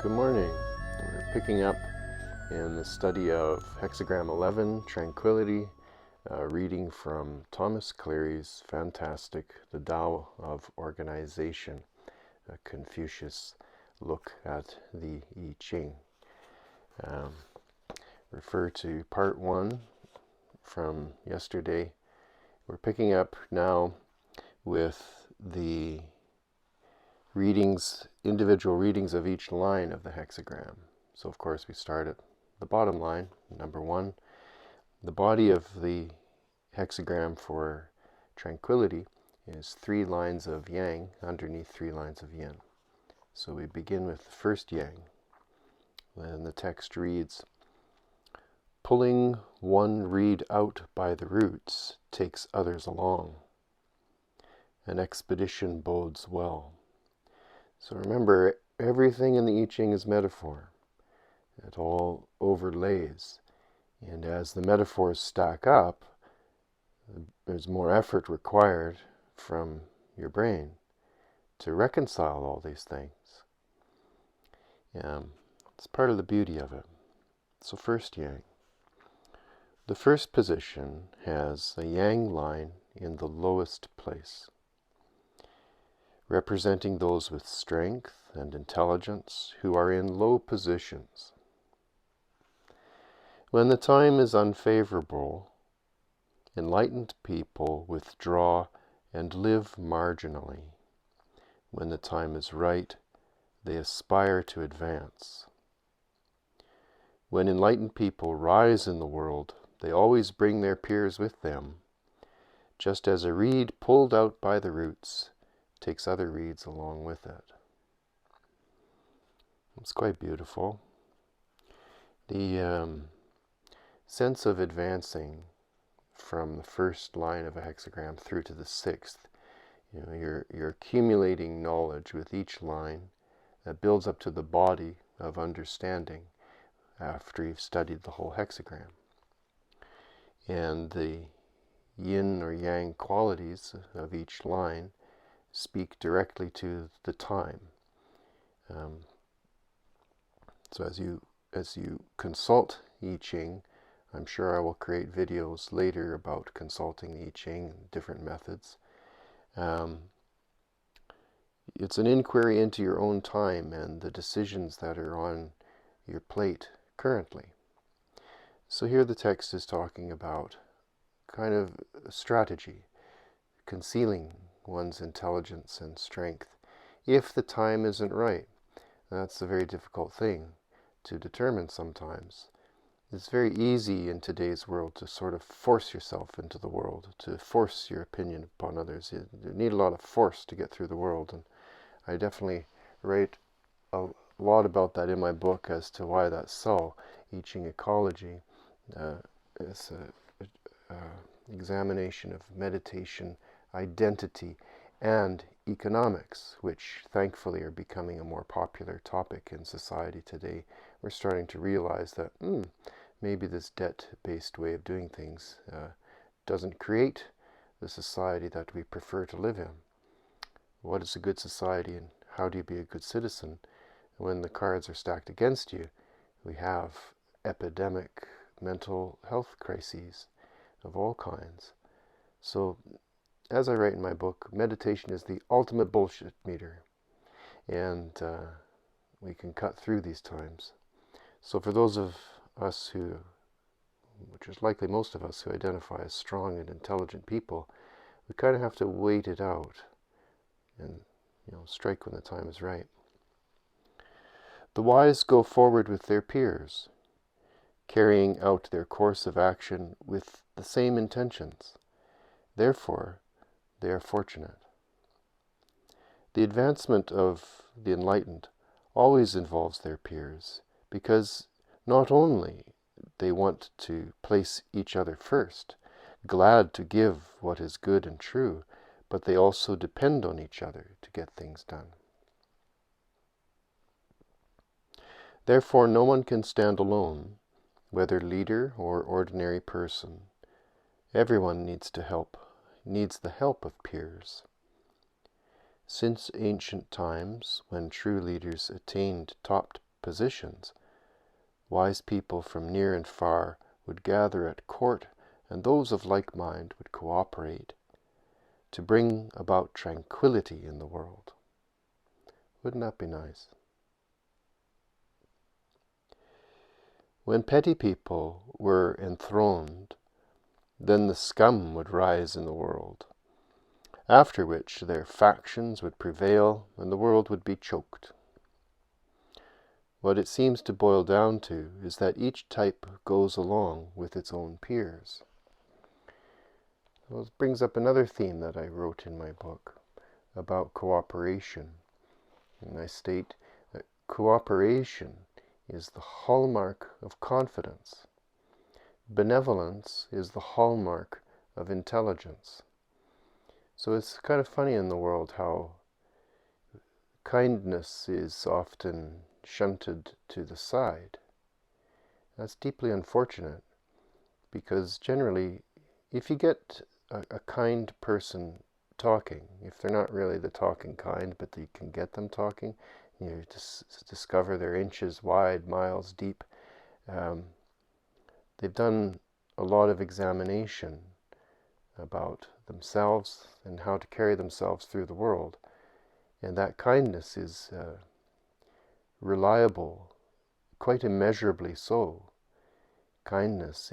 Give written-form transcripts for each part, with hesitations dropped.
Good morning. We're picking up in the study of Hexagram 11, Tranquility, reading from Thomas Cleary's fantastic The Tao of Organization, a Confucius look at the Ching. Refer to part 1 from yesterday. We're picking up now with the individual readings of each line of the hexagram. So of course we start at the bottom line, number 1. The body of the hexagram for tranquility is 3 lines of yang underneath 3 lines of yin. So we begin with the first yang. And the text reads, "Pulling one reed out by the roots takes others along. An expedition bodes well." So remember, everything in the I Ching is metaphor. It all overlays. And as the metaphors stack up, there's more effort required from your brain to reconcile all these things. It's part of the beauty of it. So first yang. The first position has a yang line in the lowest place, representing those with strength and intelligence who are in low positions. When the time is unfavorable, enlightened people withdraw and live marginally. When the time is right, they aspire to advance. When enlightened people rise in the world, they always bring their peers with them, just as a reed pulled out by the roots takes other reeds along with it. It's quite beautiful. The sense of advancing from the first line of a hexagram through to the 6th, you're accumulating knowledge with each line that builds up to the body of understanding after you've studied the whole hexagram. And the yin or yang qualities of each line speak directly to the time. So as you consult I Ching, I'm sure I will create videos later about consulting the I Ching and different methods. It's an inquiry into your own time and the decisions that are on your plate currently. So here the text is talking about kind of a strategy, concealing one's intelligence and strength if the time isn't right. That's a very difficult thing to determine sometimes. It's very easy in today's world to sort of force yourself into the world, to force your opinion upon others. You need a lot of force to get through the world, and I definitely write a lot about that in my book as to why that's so. I Ching Ecology is an examination of meditation, identity, and economics, which thankfully are becoming a more popular topic in society today. We're starting to realize that maybe this debt-based way of doing things doesn't create the society that we prefer to live in. What is a good society, and how do you be a good citizen? When the cards are stacked against you, we have epidemic mental health crises of all kinds. So, as I write in my book, meditation is the ultimate bullshit meter, and we can cut through these times. So for those of us who, which is likely most of us, who identify as strong and intelligent people, we kind of have to wait it out and strike when the time is right. The wise go forward with their peers, carrying out their course of action with the same intentions. Therefore, they are fortunate. The advancement of the enlightened always involves their peers, because not only they want to place each other first, glad to give what is good and true, but they also depend on each other to get things done. Therefore, no one can stand alone, whether leader or ordinary person. Everyone needs the help of peers. Since ancient times, when true leaders attained top positions. Wise people from near and far would gather at court, and those of like mind would cooperate to bring about tranquility in the world. Wouldn't that be nice? When petty people were enthroned, then the scum would rise in the world, after which their factions would prevail and the world would be choked. What it seems to boil down to is that each type goes along with its own peers. Well, this brings up another theme that I wrote in my book about cooperation. And I state that cooperation is the hallmark of confidence. Benevolence is the hallmark of intelligence. So it's kind of funny in the world how kindness is often shunted to the side. That's deeply unfortunate, because generally, if you get a kind person talking, if they're not really the talking kind, but you can get them talking, you discover they're inches wide, miles deep. They've done a lot of examination about themselves and how to carry themselves through the world. And that kindness is reliable, quite immeasurably so. Kindness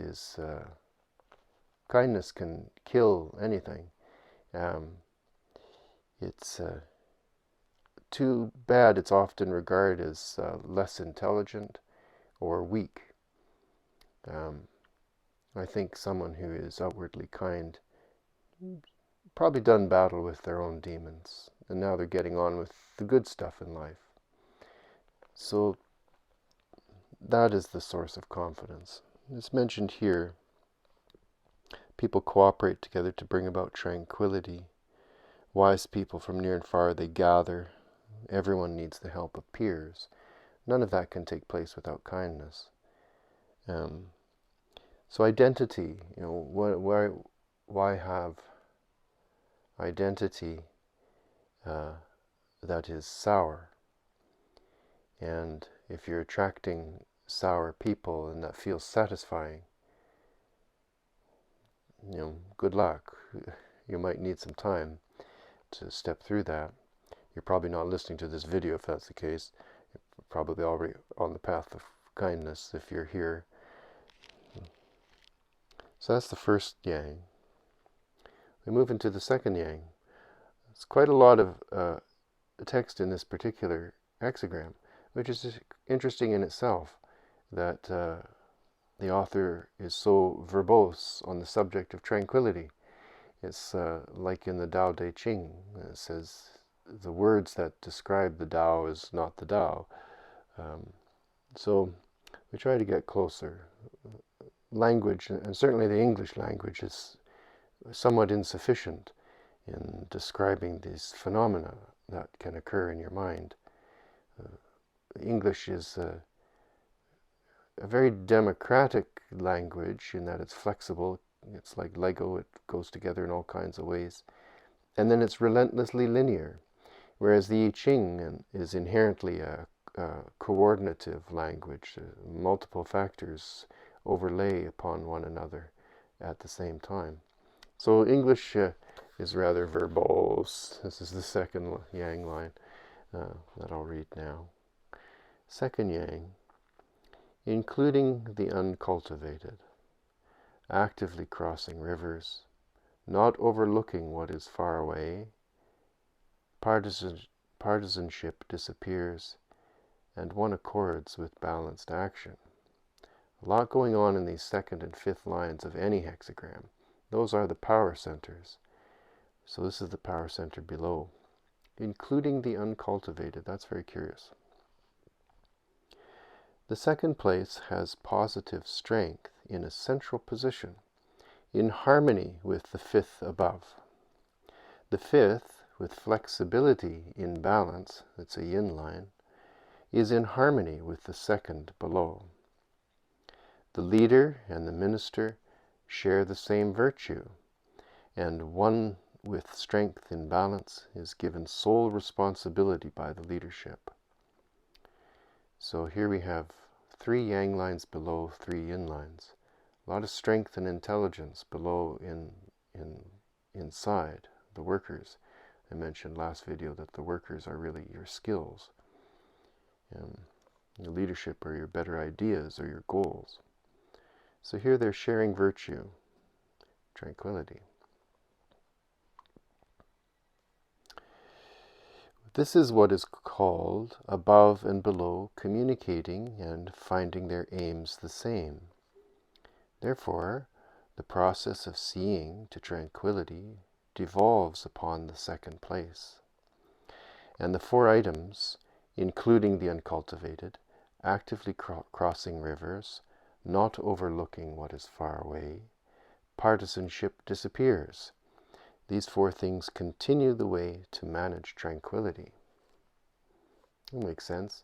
can kill anything. It's too bad it's often regarded as less intelligent or weak. I think someone who is outwardly kind probably done battle with their own demons, and now they're getting on with the good stuff in life. So that is the source of confidence. It's mentioned here, people cooperate together to bring about tranquility. Wise people from near and far, they gather. Everyone needs the help of peers. None of that can take place without kindness. So identity, why have identity that is sour? And if you're attracting sour people and that feels satisfying, good luck. You might need some time to step through that. You're probably not listening to this video if that's the case. You're probably already on the path of kindness if you're here. So that's the first yang. We move into the second yang. It's quite a lot of text in this particular hexagram, which is interesting in itself, that the author is so verbose on the subject of tranquility. It's like in the Tao Te Ching. It says the words that describe the Tao is not the Tao. So we try to get closer. Language, and certainly the English language, is somewhat insufficient in describing these phenomena that can occur in your mind. English is a very democratic language in that it's flexible. It's like Lego. It goes together in all kinds of ways. And then it's relentlessly linear, whereas the I Ching is inherently a coordinative language. Multiple factors overlay upon one another at the same time. So English is rather verbose. This is the second yang line that I'll read now. Second yang, including the uncultivated, actively crossing rivers, not overlooking what is far away, partisanship disappears, and one accords with balanced action. A lot going on in these second and fifth lines of any hexagram. Those are the power centers. So this is the power center below. Including the uncultivated. That's very curious. The second place has positive strength in a central position, in harmony with the fifth above. The fifth, with flexibility in balance, that's a yin line, is in harmony with the second below. The leader and the minister share the same virtue, and one with strength in balance is given sole responsibility by the leadership. So here we have 3 yang lines below 3 yin lines. A lot of strength and intelligence below inside the workers. I mentioned last video that the workers are really your skills. Your leadership are your better ideas or your goals. So here they're sharing virtue, tranquility. This is what is called above and below communicating and finding their aims the same. Therefore, the process of seeing to tranquility devolves upon the second place. And the 4 items, including the uncultivated, actively crossing rivers, not overlooking what is far away, partisanship disappears. These 4 things continue the way to manage tranquility. It makes sense.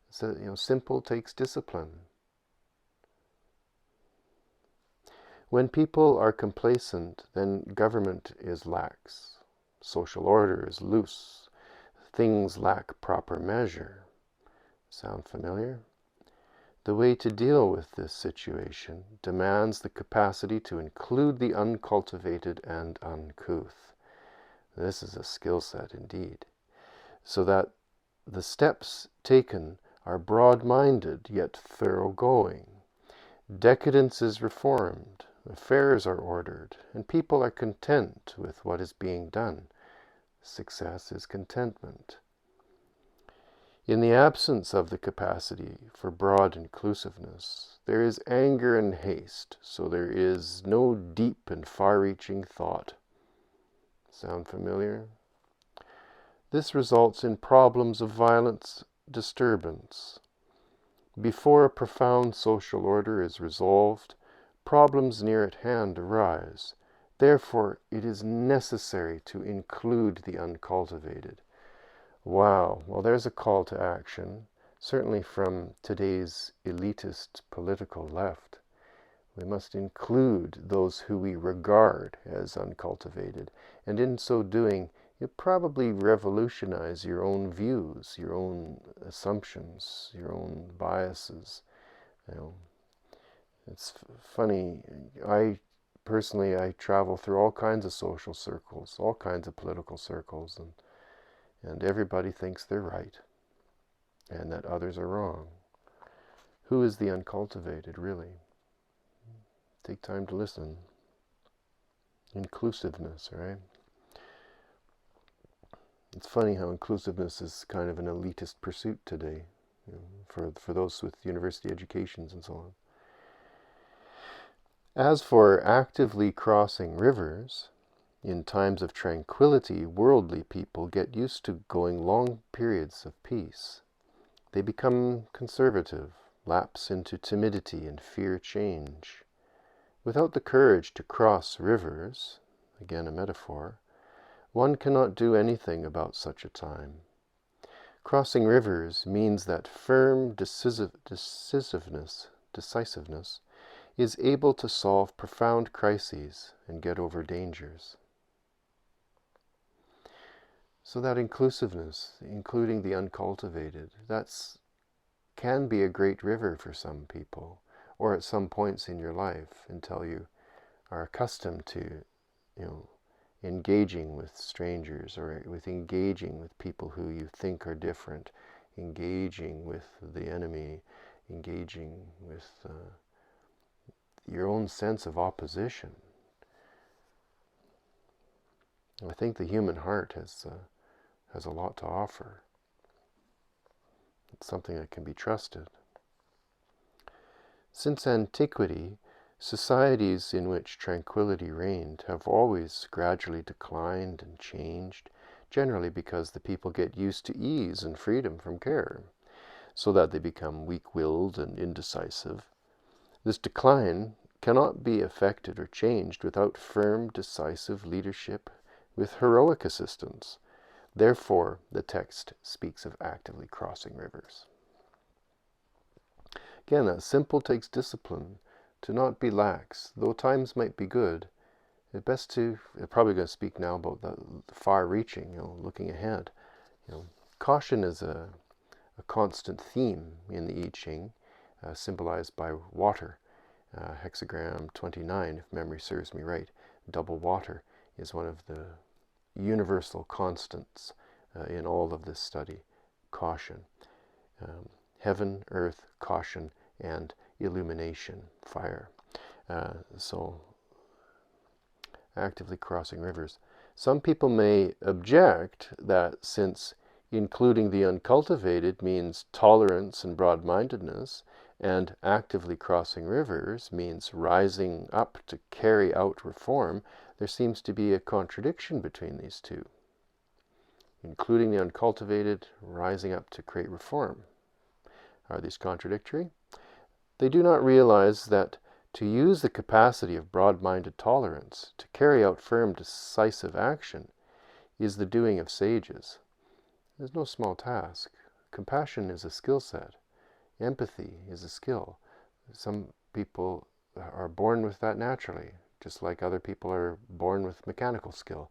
So, simple takes discipline. When people are complacent, then government is lax, social order is loose, things lack proper measure. Sound familiar? The way to deal with this situation demands the capacity to include the uncultivated and uncouth. This is a skill set indeed, so that the steps taken are broad-minded yet thoroughgoing. Decadence is reformed, affairs are ordered, and people are content with what is being done. Success is contentment. In the absence of the capacity for broad inclusiveness, there is anger and haste, so there is no deep and far-reaching thought. Sound familiar? This results in problems of violence, disturbance. Before a profound social order is resolved, problems near at hand arise. Therefore, it is necessary to include the uncultivated. Wow, well, there's a call to action, certainly from today's elitist political left. We must include those who we regard as uncultivated, and in so doing, you probably revolutionize your own views, your own assumptions, your own biases. It's funny. I travel through all kinds of social circles, all kinds of political circles, and everybody thinks they're right, and that others are wrong. Who is the uncultivated, really? Take time to listen. Inclusiveness, right? It's funny how inclusiveness is kind of an elitist pursuit today, for those with university educations and so on. As for actively crossing rivers, in times of tranquility, worldly people get used to going long periods of peace. They become conservative, lapse into timidity and fear change. Without the courage to cross rivers, again a metaphor, one cannot do anything about such a time. Crossing rivers means that firm decisiveness is able to solve profound crises and get over dangers. So that inclusiveness, including the uncultivated, can be a great river for some people, or at some points in your life until you are accustomed to, engaging with strangers, or with engaging with people who you think are different, engaging with the enemy, engaging with your own sense of opposition. I think the human heart has a lot to offer. It's something that can be trusted. Since antiquity, societies in which tranquility reigned have always gradually declined and changed, generally because the people get used to ease and freedom from care, so that they become weak-willed and indecisive. This decline cannot be affected or changed without firm, decisive leadership with heroic assistance. Therefore, the text speaks of actively crossing rivers. Again, that simple takes discipline. To not be lax, though times might be good, it's best to, I'm probably going to speak now about the far-reaching, looking ahead. Caution is a a constant theme in the I Ching, symbolized by water. Hexagram 29, if memory serves me right, double water is one of the universal constants in all of this study. Caution. Heaven, earth, caution, and illumination, fire. So, actively crossing rivers. Some people may object that since including the uncultivated means tolerance and broad-mindedness, and actively crossing rivers means rising up to carry out reform, there seems to be a contradiction between these two. Including the uncultivated, rising up to create reform. Are these contradictory? They do not realize that to use the capacity of broad-minded tolerance to carry out firm, decisive action is the doing of sages. It is no small task. Compassion is a skill set. Empathy is a skill. Some people are born with that naturally, just like other people are born with mechanical skill.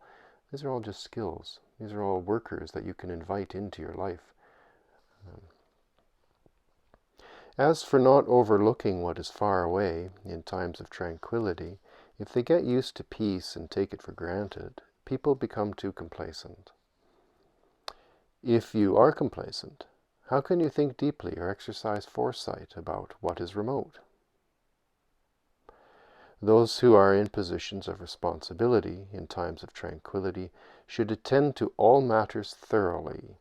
These are all just skills. These are all workers that you can invite into your life. As for not overlooking what is far away in times of tranquility, if they get used to peace and take it for granted, people become too complacent. If you are complacent, how can you think deeply or exercise foresight about what is remote? Those who are in positions of responsibility in times of tranquility should attend to all matters thoroughly,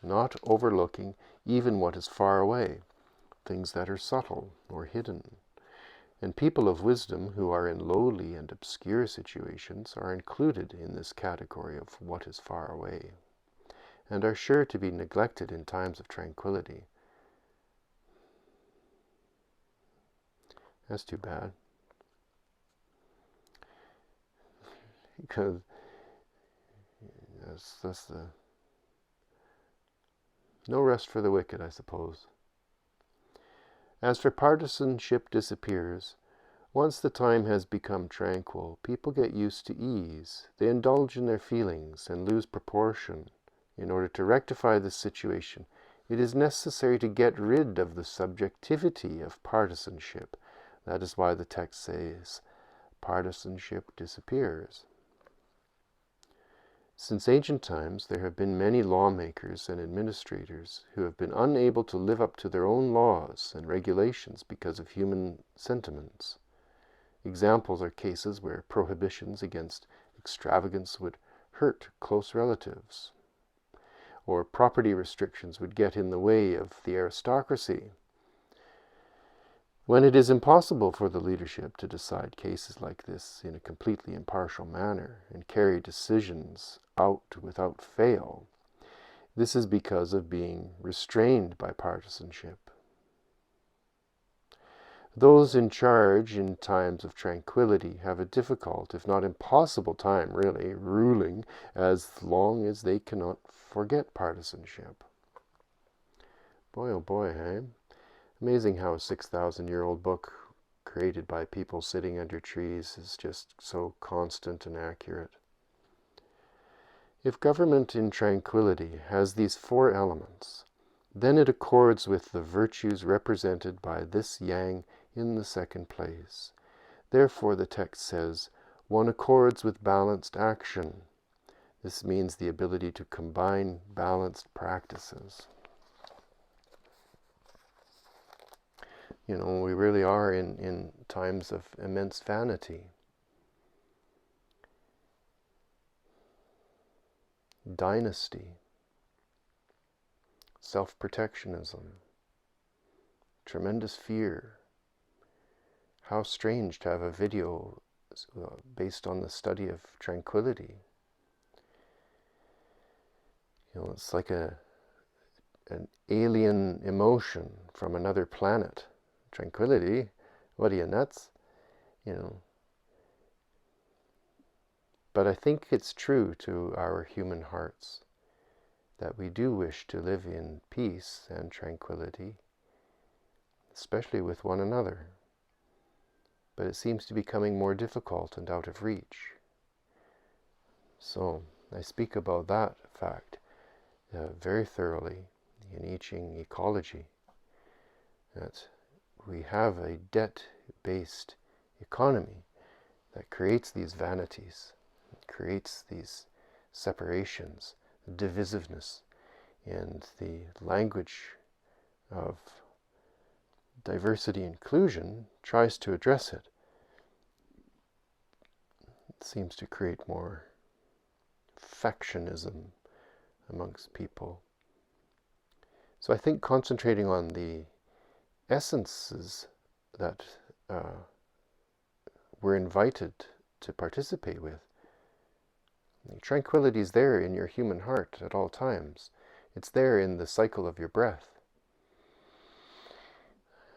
not overlooking even what is far away, things that are subtle or hidden. And people of wisdom who are in lowly and obscure situations are included in this category of what is far away, and are sure to be neglected in times of tranquility. That's too bad. Because that's the no rest for the wicked, I suppose. As for partisanship disappears, once the time has become tranquil, people get used to ease. They indulge in their feelings and lose proportion. In order to rectify this situation, it is necessary to get rid of the subjectivity of partisanship. That is why the text says, partisanship disappears. Since ancient times, there have been many lawmakers and administrators who have been unable to live up to their own laws and regulations because of human sentiments. Examples are cases where prohibitions against extravagance would hurt close relatives, or property restrictions would get in the way of the aristocracy. When it is impossible for the leadership to decide cases like this in a completely impartial manner and carry decisions out without fail, this is because of being restrained by partisanship. Those in charge in times of tranquility have a difficult, if not impossible time, really, ruling as long as they cannot forget partisanship. Boy, oh boy, hey? Amazing how a 6,000-year-old book created by people sitting under trees is just so constant and accurate. If government in tranquility has these four elements, then it accords with the virtues represented by this yang in the second place. Therefore, the text says, one accords with balanced action. This means the ability to combine balanced practices. You know, we really are in times of immense vanity. Dynasty. Self-protectionism. Tremendous fear. How strange to have a video based on the study of tranquility. You know, it's like an alien emotion from another planet. Tranquility? What are you, nuts? You know. But I think it's true to our human hearts that we do wish to live in peace and tranquility, especially with one another. But it seems to be becoming more difficult and out of reach. So I speak about that fact very thoroughly in I Ching ecology, that we have a debt-based economy that creates these vanities, creates these separations, divisiveness, and the language of diversity inclusion tries to address it. It seems to create more factionism amongst people. So I think concentrating on the essences that we're invited to participate with. Tranquility is there in your human heart at all times. It's there in the cycle of your breath.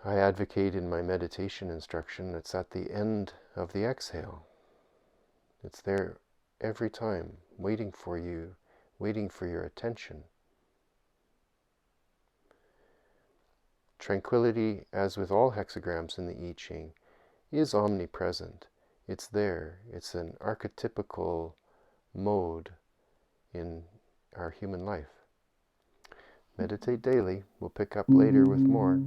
I advocate in my meditation instruction, it's at the end of the exhale. It's there every time, waiting for you, waiting for your attention. Tranquility, as with all hexagrams in the I Ching, is omnipresent. It's there. It's an archetypical mode in our human life. Meditate daily. We'll pick up later with more.